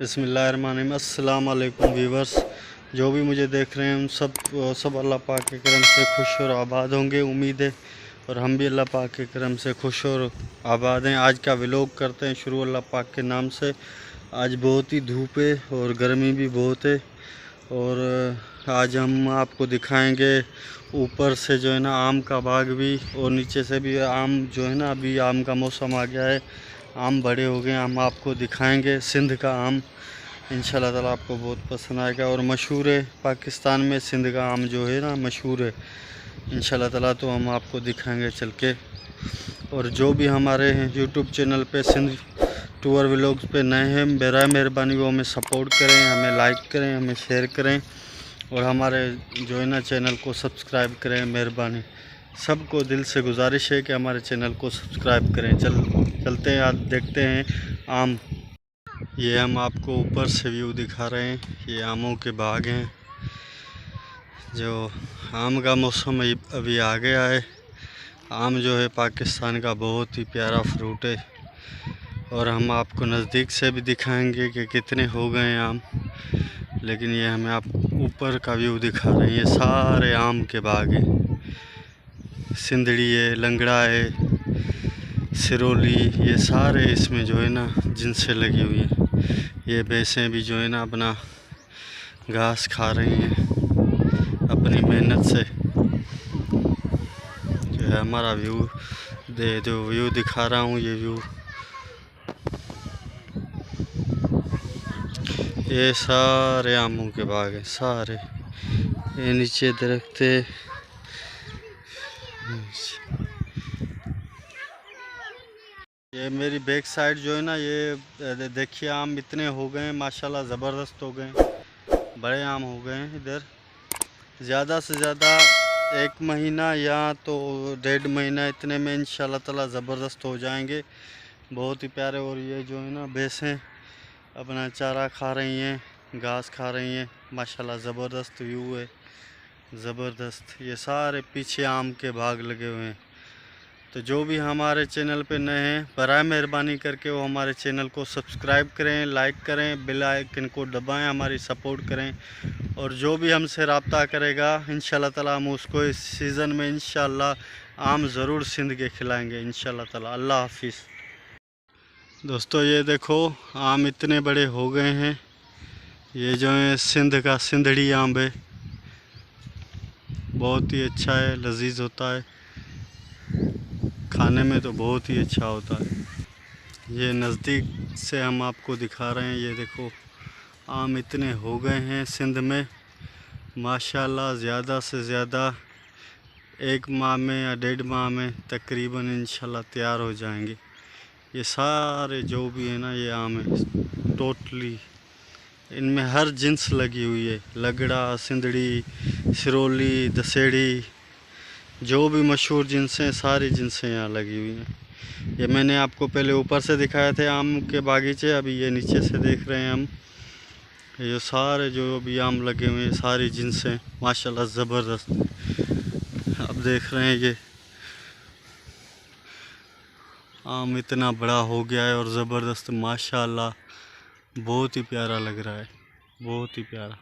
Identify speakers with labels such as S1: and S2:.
S1: बिस्मिल्लाहिर्रहमानिर्रहीम। अस्सलाम वालेकुम व्यूवर्स, जो भी मुझे देख रहे हैं हम सब अल्लाह पाक के करम से खुश और आबाद होंगे, उम्मीद है। और हम भी अल्लाह पाक के करम से खुश और आबाद हैं। आज का व्लॉग करते हैं शुरू अल्लाह पाक के नाम से। आज बहुत ही धूप है और गर्मी भी बहुत है। और आज हम आपको दिखाएंगे ऊपर से जो है ना आम का बाग भी, और नीचे से भी आम जो है ना, अभी आम का मौसम आ गया है, आम बड़े हो गए। हम आपको दिखाएंगे सिंध का आम, इंशाल्लाह ताला आपको बहुत पसंद आएगा। और मशहूर है पाकिस्तान में, सिंध का आम जो है ना मशहूर है इंशाल्लाह ताला। तो हम आपको दिखाएंगे चल के। और जो भी हमारे हैं यूट्यूब चैनल पे सिंध टूर व्लॉग्स पे नए हैं, बराए मेहरबानी वो हमें सपोर्ट करें, हमें लाइक करें, हमें शेयर करें, और हमारे जो है ना चैनल को सब्सक्राइब करें। मेहरबानी सबको दिल से गुजारिश है कि हमारे चैनल को सब्सक्राइब करें। चलते हैं, आज देखते हैं आम। ये हम आपको ऊपर से व्यू दिखा रहे हैं, ये आमों के बाग हैं। जो आम का मौसम अभी आ गया है। आम जो है पाकिस्तान का बहुत ही प्यारा फ्रूट है, और हम आपको नज़दीक से भी दिखाएंगे कि कितने हो गए आम। लेकिन ये हमें आप ऊपर का व्यू दिखा रहे हैं। ये सारे आम के बाग हैं, सिंधड़ी है, लंगड़ा है, सिरोली, ये सारे इसमें जो है ना जिनसे लगी हुई हैं। ये भैंसें भी जो है ना अपना घास खा रही हैं अपनी मेहनत से। जो है हमारा व्यू जो व्यू दिखा रहा हूँ, ये व्यू, ये सारे आमों के बाग हैं सारे। ये नीचे दरख्त है, ये मेरी बैक साइड जो है ना, ये देखिए आम इतने हो गए हैं माशाल्लाह, ज़बरदस्त हो गए हैं, बड़े आम हो गए हैं। इधर ज़्यादा से ज़्यादा 1 महीना या तो 1.5 महीना इतने में इंशाल्लाह ताला ज़बरदस्त हो जाएंगे, बहुत ही प्यारे। और ये जो है ना भैंसें अपना चारा खा रही हैं, घास खा रही हैं माशाल्लाह, ज़बरदस्त व्यू है, ज़बरदस्त। ये सारे पीछे आम के बाग लगे हुए हैं। तो जो भी हमारे चैनल पे नए हैं, बराए मेहरबानी करके वो हमारे चैनल को सब्सक्राइब करें, लाइक करें, बेल आइकन को दबाएं, हमारी सपोर्ट करें। और जो भी हमसे रब्ता करेगा इंशाल्लाह ताला हम उसको इस सीज़न में इंशाल्लाह आम ज़रूर सिंध के खिलाएंगे इंशाल्लाह ताला। अल्लाह हाफिज़। दोस्तों ये देखो आम इतने बड़े हो गए हैं। ये जो है सिंध का सिंधड़ी आम है, बहुत ही अच्छा है, लजीज होता है, खाने में तो बहुत ही अच्छा होता है। ये नज़दीक से हम आपको दिखा रहे हैं। ये देखो आम इतने हो गए हैं सिंध में माशाल्लाह, ज़्यादा से ज़्यादा 1 माह में या 1.5 माह में तकरीबन इंशाल्लाह तैयार हो जाएंगे। ये सारे जो भी है ना ये आम है टोटली, इनमें हर जिन्स लगी हुई है, लगड़ा, सिंधड़ी, सिरोली, दसेड़ी, जो भी मशहूर जिनसें सारी जिनसें यहाँ लगी हुई हैं। ये मैंने आपको पहले ऊपर से दिखाए थे आम के बागीचे, अभी ये नीचे से देख रहे हैं हम। ये सारे जो भी आम लगे हुए हैं सारी जिनसें माशाल्लाह ज़बरदस्त। अब देख रहे हैं ये आम इतना बड़ा हो गया है और ज़बरदस्त माशाल्लाह, बहुत ही प्यारा लग रहा है, बहुत ही प्यारा।